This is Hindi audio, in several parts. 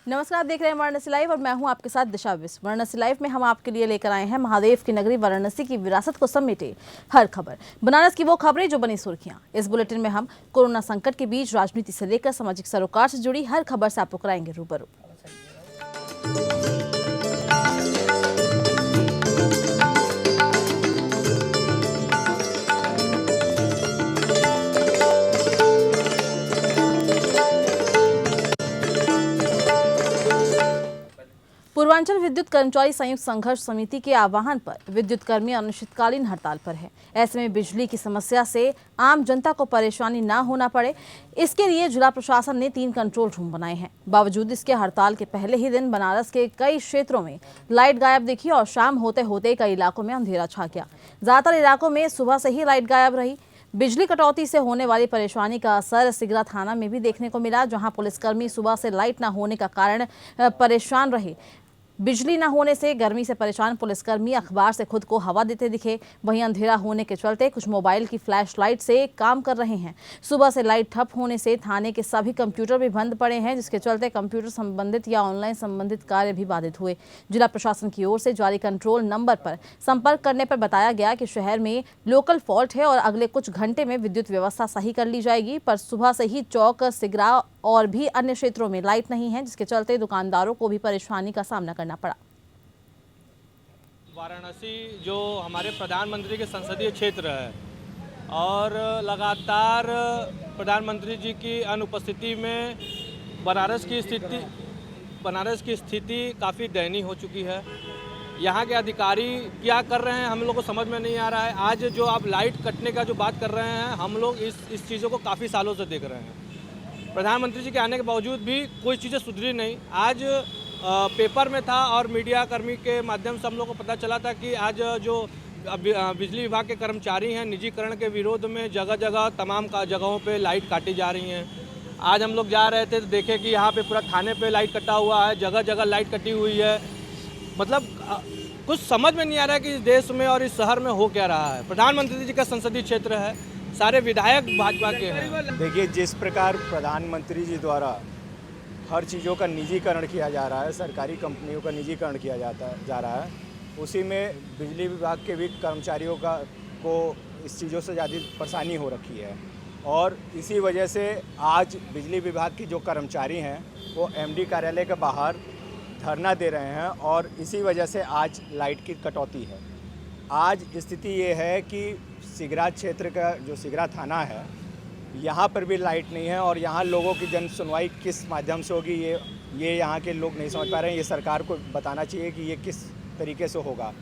नमस्कार, आप देख रहे हैं वाराणसी लाइव और मैं हूं आपके साथ दिशा विश्व। वाराणसी लाइव में हम आपके लिए लेकर आए हैं महादेव की नगरी वाराणसी की विरासत को समेटे हर खबर, बनारस की वो खबरें जो बनी सुर्खियां। इस बुलेटिन में हम कोरोना संकट के बीच राजनीति से लेकर सामाजिक सरोकार से जुड़ी हर खबर से आपको कराएंगे रूबरू। पूर्वांचल विद्युत कर्मचारी संयुक्त संघर्ष समिति के आह्वान पर विद्युत कर्मी अनिश्चितकालीन हड़ताल पर है। ऐसे में बिजली की समस्या से आम जनता को परेशानी न होना पड़े, इसके लिए जिला प्रशासन ने 3 कंट्रोल रूम बनाए हैं। बावजूद इसके हड़ताल के पहले ही दिन बनारस के कई क्षेत्रों में लाइट गायब दिखी और शाम होते होते कई इलाकों में अंधेरा छा गया। ज्यादातर इलाकों में सुबह से ही लाइट गायब रही। बिजली कटौती से होने वाली परेशानी का असर सिगरा थाना में भी देखने को मिला, जहां पुलिसकर्मी सुबह से लाइट न होने का कारण परेशान रहे। बिजली न होने से गर्मी से परेशान पुलिसकर्मी अखबार से खुद को हवा देते दिखे। वहीं अंधेरा होने के चलते कुछ मोबाइल की फ्लैश लाइट से काम कर रहे हैं। सुबह से लाइट ठप होने से थाने के सभी कंप्यूटर भी बंद पड़े हैं, जिसके चलते कंप्यूटर संबंधित या ऑनलाइन संबंधित कार्य भी बाधित हुए। जिला प्रशासन की ओर से जारी कंट्रोल नंबर पर संपर्क करने पर बताया गया कि शहर में लोकल फॉल्ट है और अगले कुछ घंटे में विद्युत व्यवस्था सही कर ली जाएगी। पर सुबह से ही चौक, सिगरा और भी अन्य क्षेत्रों में लाइट नहीं है, जिसके चलते दुकानदारों को भी परेशानी का सामना करना पड़ा। वाराणसी जो हमारे प्रधानमंत्री के संसदीय क्षेत्र है और लगातार प्रधानमंत्री जी की अनुपस्थिति में बनारस की स्थिति काफ़ी दयनीय हो चुकी है। यहाँ के अधिकारी क्या कर रहे हैं हम लोग को समझ में नहीं आ रहा है। आज जो आप लाइट कटने का जो बात कर रहे हैं, हम लोग इस चीज़ों को काफ़ी सालों से देख रहे हैं। प्रधानमंत्री जी के आने के बावजूद भी कोई चीज़ें सुधरी नहीं। आज पेपर में था और मीडिया कर्मी के माध्यम से हम लोग को पता चला था कि आज जो बिजली विभाग के कर्मचारी हैं, निजीकरण के विरोध में जगह जगह तमाम जगहों पे लाइट काटी जा रही हैं। आज हम लोग जा रहे थे तो देखे कि यहाँ पे पूरा थाने पे लाइट कटा हुआ है, जगह जगह लाइट कटी हुई है। मतलब कुछ समझ में नहीं आ रहा है कि इस देश में और इस शहर में हो क्या रहा है। प्रधानमंत्री जी का संसदीय क्षेत्र है, सारे विधायक भाजपा के हैं। देखिए, जिस प्रकार प्रधानमंत्री जी द्वारा हर चीज़ों का निजीकरण किया जा रहा है, सरकारी कंपनियों का निजीकरण किया जा रहा है, उसी में बिजली विभाग के भी कर्मचारियों को इस चीज़ों से ज़्यादा परेशानी हो रखी है। और इसी वजह से आज बिजली विभाग की जो कर्मचारी हैं वो एमडी कार्यालय के बाहर धरना दे रहे हैं और इसी वजह से आज लाइट की कटौती है। आज स्थिति ये है कि सिगरा क्षेत्र का जो सिगरा थाना है, यहाँ पर भी लाइट नहीं है और यहाँ लोगों की जन सुनवाई किस माध्यम से होगी ये यहाँ के लोग नहीं समझ पा रहे हैं। ये सरकार को बताना चाहिए कि ये किस तरीके से होगा।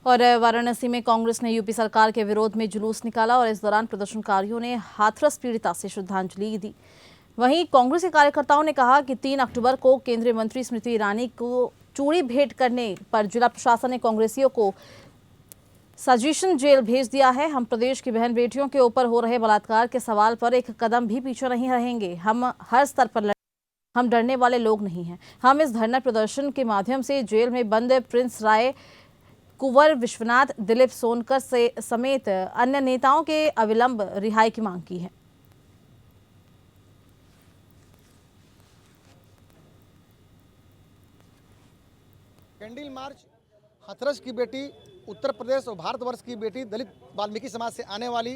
और वाराणसी में कांग्रेस ने यूपी सरकार के विरोध में जुलूस निकाला और इस दौरान प्रदर्शनकारियों ने हाथरस पीड़िता से श्रद्धांजलि दी। वहीं कांग्रेस के कार्यकर्ताओं ने कहा कि 3 अक्टूबर को केंद्रीय मंत्री स्मृति ईरानी को चूड़ी भेंट करने पर जिला प्रशासन ने कांग्रेसियों को सजेशन जेल भेज दिया है। हम प्रदेश की बहन बेटियों के ऊपर हो रहे बलात्कार के सवाल पर एक कदम भी पीछे नहीं रहेंगे। हम हर स्तर पर हम डरने वाले लोग नहीं हैं। हम इस धरना प्रदर्शन के माध्यम से जेल में बंद प्रिंस राय, कुंवर विश्वनाथ, दिलीप सोनकर से समेत अन्य नेताओं के अविलंब रिहाई की मांग की है। कैंडल मार्च हाथरस की बेटी, उत्तर प्रदेश और भारतवर्ष की बेटी, दलित वाल्मीकि समाज से आने वाली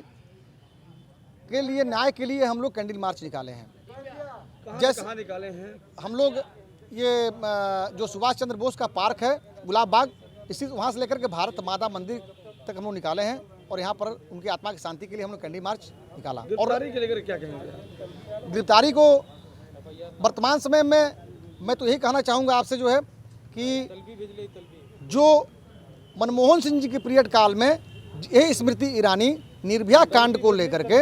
के लिए न्याय के लिए हम लोग कैंडल मार्च निकाले हैं। कहाँ निकाले हैं? हम लोग ये जो सुभाष चंद्र बोस का पार्क है गुलाब बाग, इसी वहाँ से लेकर के भारत माता मंदिर तक हम लोग निकाले हैं और यहाँ पर उनकी आत्मा की शांति के लिए हम लोग कैंडल मार्च निकाला। और गिरफ्तारी के लेकर क्या कहेंगे? गिरफ्तारी को वर्तमान समय में मैं तो यही कहना चाहूँगा आपसे जो है कि जो मनमोहन सिंह जी के पीरियड काल में ये स्मृति ईरानी निर्भया कांड को लेकर के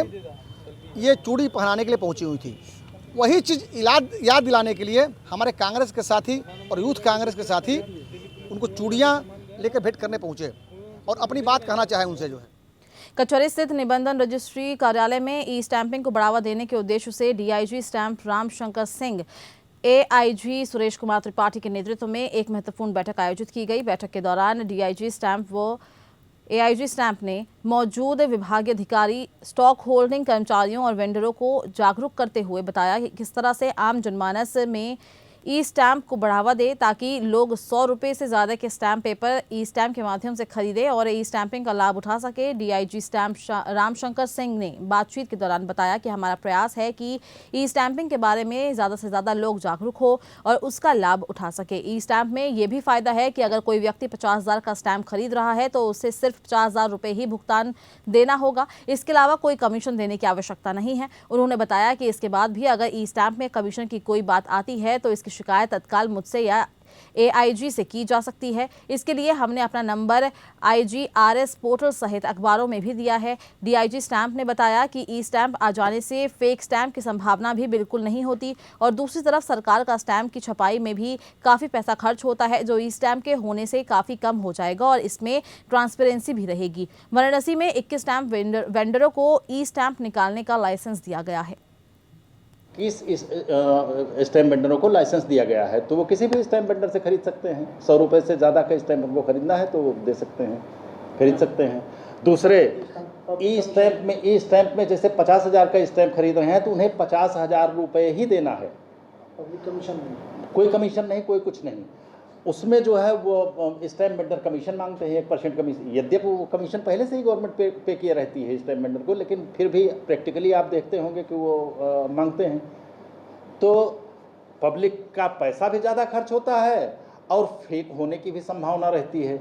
ये चूड़ी पहनाने के लिए पहुंची हुई थी, वही चीज़ याद दिलाने के लिए हमारे कांग्रेस के साथी और यूथ कांग्रेस के साथी उनको चूड़ियां लेकर भेंट करने पहुंचे और अपनी बात कहना चाहे उनसे जो है। कचहरी स्थित निबंधन रजिस्ट्री कार्यालय में ई स्टैंपिंग को बढ़ावा देने के उद्देश्य से DIG stamp Ramshankar Singh, AIG Suresh Kumar Tripathi के नेतृत्व में एक महत्वपूर्ण बैठक आयोजित की गई। बैठक के दौरान डीआईजी स्टैंप व एआईजी स्टैंप ने मौजूद विभागीय अधिकारी, स्टॉक होल्डिंग कर्मचारियों और वेंडरों को जागरूक करते हुए बताया कि किस तरह से आम जनमानस में ई स्टैंप को बढ़ावा दे ताकि लोग 100 रुपये से ज़्यादा के स्टैंप पेपर ई स्टैंप के माध्यम से खरीदें और ई स्टैंपिंग का लाभ उठा सके। डीआईजी स्टैंप रामशंकर सिंह ने बातचीत के दौरान बताया कि हमारा प्रयास है कि ई स्टैंपिंग के बारे में ज़्यादा से ज़्यादा लोग जागरूक हो और उसका लाभ उठा सके। ई स्टैंप में ये भी फायदा है कि अगर कोई व्यक्ति 50,000 का स्टैंप खरीद रहा है तो उसे सिर्फ 50,000 रुपये ही भुगतान देना होगा। इसके अलावा कोई कमीशन देने की आवश्यकता नहीं है। उन्होंने बताया कि इसके बाद भी अगर ई स्टैंप में कमीशन की कोई बात आती है तो इसकी शिकायत तत्काल मुझसे या AIG से की जा सकती है। इसके लिए हमने अपना नंबर IGRS पोर्टल सहित अखबारों में भी दिया है। DIG स्टैंप ने बताया कि ई स्टैंप आ जाने से फेक स्टैंप की संभावना भी बिल्कुल नहीं होती और दूसरी तरफ सरकार का स्टैंप की छपाई में भी काफ़ी पैसा खर्च होता है, जो ई स्टैंप के होने से काफ़ी कम हो जाएगा और इसमें ट्रांसपेरेंसी भी रहेगी। वाराणसी में 21 स्टैंप वेंडरों को ई स्टैंप निकालने का लाइसेंस दिया गया है। इस स्टैम्प वेंडरों को लाइसेंस दिया गया है, तो वो किसी भी स्टैम्प वेंडर से खरीद सकते हैं। 100 रुपये से ज़्यादा का स्टैम्प उनको खरीदना है तो वो दे सकते हैं, खरीद सकते हैं। दूसरे ई स्टैम्प में जैसे 50,000 का स्टैम्प खरीद रहे हैं तो उन्हें 50,000 रुपये ही देना है, कोई कमीशन नहीं, कोई कुछ नहीं। उसमें जो है वो स्टैम्प वेंडर कमीशन मांगते हैं, 1% कमीशन। यद्यपि वो कमीशन पहले से ही गवर्नमेंट पे किए रहती है स्टैम्प वेंडर को, लेकिन फिर भी प्रैक्टिकली आप देखते होंगे कि वो मांगते हैं। तो पब्लिक का पैसा भी ज़्यादा खर्च होता है और फेक होने की भी संभावना रहती है।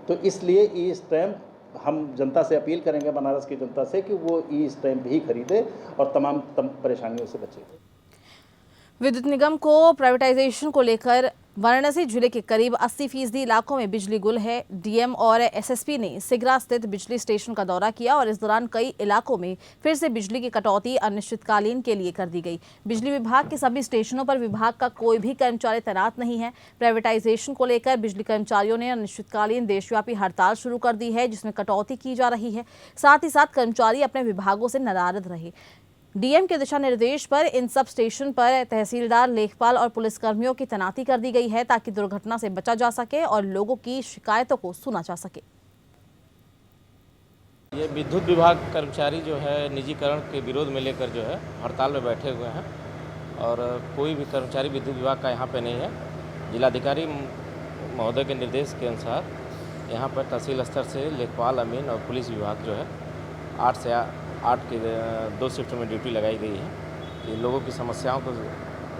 तो इसलिए ई स्टैम्प हम जनता से अपील करेंगे, बनारस की जनता से, कि वो ई स्टैम्प ही खरीदे और तमाम परेशानियों से बचे। विद्युत निगम को प्राइवेटाइजेशन को लेकर वाराणसी जिले के करीब 80% इलाकों में बिजली गुल है। डीएम और एसएसपी ने सिगरा स्थित बिजली स्टेशन का दौरा किया और इस दौरान कई इलाकों में फिर से बिजली की कटौती अनिश्चितकालीन के लिए कर दी गई। बिजली विभाग के सभी स्टेशनों पर विभाग का कोई भी कर्मचारी तैनात नहीं है। प्राइवेटाइजेशन को लेकर बिजली कर्मचारियों ने अनिश्चितकालीन देशव्यापी हड़ताल शुरू कर दी है, जिसमें कटौती की जा रही है। साथ ही साथ कर्मचारी अपने विभागों से नदारद रहे। डीएम के दिशा निर्देश पर इन सब स्टेशन पर तहसीलदार, लेखपाल और पुलिसकर्मियों की तैनाती कर दी गई है ताकि दुर्घटना से बचा जा सके और लोगों की शिकायतों को सुना जा सके। ये विद्युत विभाग कर्मचारी जो है निजीकरण के विरोध में लेकर जो है हड़ताल में बैठे हुए हैं और कोई भी कर्मचारी विद्युत विभाग का यहाँ पे नहीं है। जिलाधिकारी महोदय के निर्देश के अनुसार यहाँ पर तहसील स्तर से लेखपाल, अमीन और पुलिस विभाग जो है 8 से 8 के 2 शिफ्ट में ड्यूटी लगाई गई है कि लोगों की समस्याओं को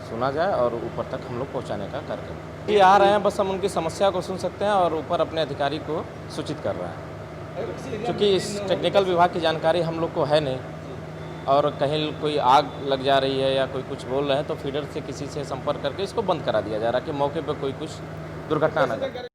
सुना जाए और ऊपर तक हम लोग पहुंचाने का कार्य करें। ये आ रहे हैं, बस हम उनकी समस्या को सुन सकते हैं और ऊपर अपने अधिकारी को सूचित कर रहे हैं, क्योंकि इस टेक्निकल विभाग की जानकारी हम लोग को है नहीं और कहीं कोई आग लग जा रही है या कोई कुछ बोल रहे हैं तो फीडर से किसी से संपर्क करके इसको बंद करा दिया जा रहा है कि मौके पर कोई कुछ दुर्घटना न घटे।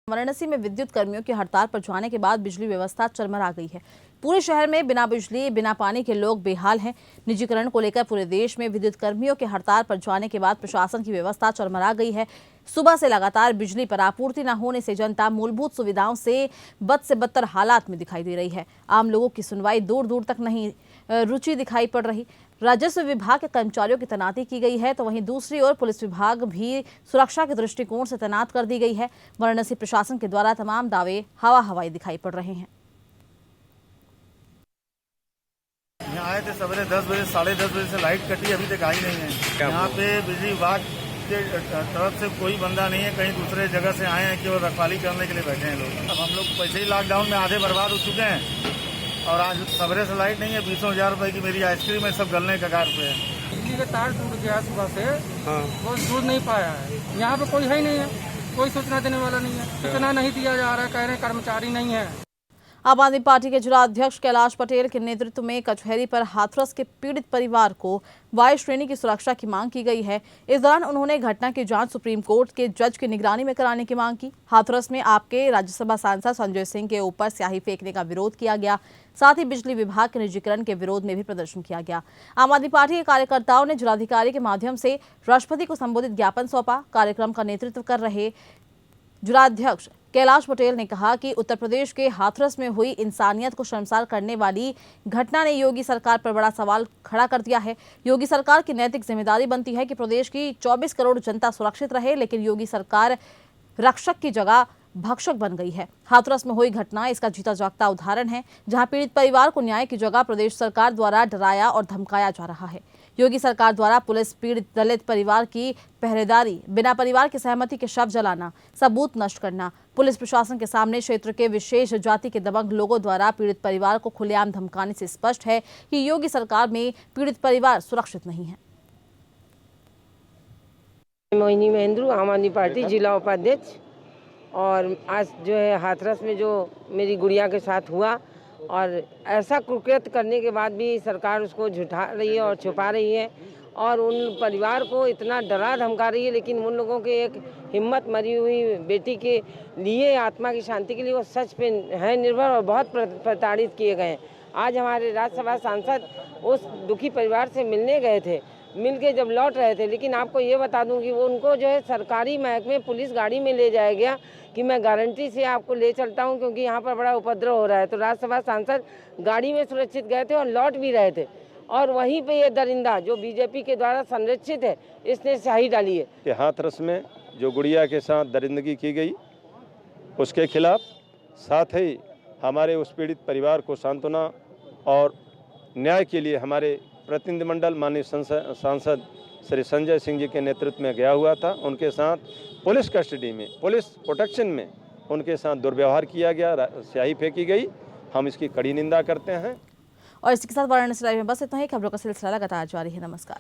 वाराणसी में विद्युत कर्मियों की हड़ताल पर जाने के बाद बिजली व्यवस्था चरमरा गई है। पूरे शहर में बिना बिजली, बिना पानी के लोग बेहाल हैं। निजीकरण को लेकर पूरे देश में विद्युत कर्मियों के हड़ताल पर जाने के बाद प्रशासन की व्यवस्था चरमरा गई है। सुबह से लगातार बिजली पर आपूर्ति न होने से जनता मूलभूत सुविधाओं से बद से बदतर हालात में दिखाई दे रही है। आम लोगों की सुनवाई दूर दूर तक नहीं रुचि दिखाई पड़ रही। राजस्व विभाग के कर्मचारियों की तैनाती की गई है तो वहीं दूसरी ओर पुलिस विभाग भी सुरक्षा के दृष्टिकोण से तैनात कर दी गई है। वाराणसी प्रशासन के द्वारा तमाम दावे हवाई दिखाई पड़ रहे हैं। यहाँ आए थे सवेरे 10 बजे, 10:30 बजे से लाइट कटी, अभी तक आई नहीं है। यहाँ पे बिजली विभाग के तरफ से कोई बंदा नहीं है, कहीं दूसरे जगह से आए हैं केवल रखवाली करने के लिए बैठे हैं लोग। अब हम लोग पैसे ही लॉकडाउन में आधे बर्बाद हो चुके हैं और आज सवेरे से लाइट नहीं है। 20,000 रुपए की मेरी आइसक्रीम है, सब गलने के कगार पे है। बिजली का तार टूट गया सुबह से, वो जुड़ नहीं पाया है। यहाँ पे कोई है ही नहीं है, कोई सूचना देने वाला नहीं है, सूचना नहीं दिया जा रहा है, कह रहे हैं कर्मचारी नहीं है। आम आदमी पार्टी के जिला अध्यक्ष कैलाश पटेल के नेतृत्व में कचहरी पर हाथरस के पीड़ित परिवार को वायु श्रेणी की सुरक्षा की मांग की गई है। इस दौरान उन्होंने घटना की जांच सुप्रीम कोर्ट के जज की निगरानी में कराने की मांग की। हाथरस में आपके राज्यसभा सांसद संजय सिंह के ऊपर स्याही फेंकने का विरोध किया गया। साथ ही बिजली विभाग के निजीकरण के विरोध में भी प्रदर्शन किया गया। आम आदमी पार्टी के कार्यकर्ताओं ने जिलाधिकारी के माध्यम से राष्ट्रपति को संबोधित ज्ञापन सौंपा। कार्यक्रम का नेतृत्व कर रहे जिलाध्यक्ष कैलाश पटेल ने कहा कि उत्तर प्रदेश के हाथरस में हुई इंसानियत को शर्मसार करने वाली घटना ने योगी सरकार पर बड़ा सवाल खड़ा कर दिया है। योगी सरकार की नैतिक जिम्मेदारी बनती है कि प्रदेश की 24 करोड़ जनता सुरक्षित रहे, लेकिन योगी सरकार रक्षक की जगह भक्षक बन गई है। हाथरस में हुई घटना इसका जीता जागता उदाहरण है, जहां पीड़ित परिवार को न्याय की जगह प्रदेश सरकार द्वारा डराया और धमकाया जा रहा है। योगी सरकार द्वारा पुलिस पीड़ित दलित परिवार की पहरेदारी, बिना परिवार की सहमति के शव जलाना, सबूत नष्ट करना, पुलिस प्रशासन के सामने क्षेत्र के विशेष जाति के दबंग लोगों द्वारा पीड़ित परिवार को खुलेआम धमकाने से स्पष्ट है कि योगी सरकार में पीड़ित परिवार सुरक्षित नहीं है। मोहिनी महेंद्रू, आम आदमी पार्टी जिला उपाध्यक्ष। और आज जो है हाथरस में जो मेरी गुड़िया के साथ हुआ और ऐसा कुकृत्य करने के बाद भी सरकार उसको झुठा रही है और छुपा रही है और उन परिवार को इतना डरा धमका रही है, लेकिन उन लोगों के एक हिम्मत मरी हुई बेटी के लिए, आत्मा की शांति के लिए वो सच पे है निर्भर और बहुत प्रताड़ित किए गए हैं। आज हमारे राज्यसभा सांसद उस दुखी परिवार से मिलने गए थे, मिल के जब लौट रहे थे, लेकिन आपको ये बता दूं कि वो उनको जो है सरकारी महकमे पुलिस गाड़ी में ले जाया गया कि मैं गारंटी से आपको ले चलता हूं क्योंकि यहाँ पर बड़ा उपद्रव हो रहा है। तो राज्यसभा सांसद गाड़ी में सुरक्षित गए थे और लौट भी रहे थे और वहीं पे ये दरिंदा जो बीजेपी के द्वारा संरक्षित है इसने स्याही डाली है कि हाथरस में जो गुड़िया के साथ दरिंदगी की गई उसके खिलाफ, साथ ही हमारे उस पीड़ित परिवार को सांत्वना और न्याय के लिए हमारे प्रतिनिधिमंडल माननीय सांसद श्री संजय सिंह जी के नेतृत्व में गया हुआ था। उनके साथ पुलिस कस्टडी में, पुलिस प्रोटेक्शन में उनके साथ दुर्व्यवहार किया गया, स्याही फेंकी गई। हम इसकी कड़ी निंदा करते हैं। और इसके साथ वाराणसी लाइव में बस इतना ही। खबरों का सिलसिला लगातार जारी है। नमस्कार।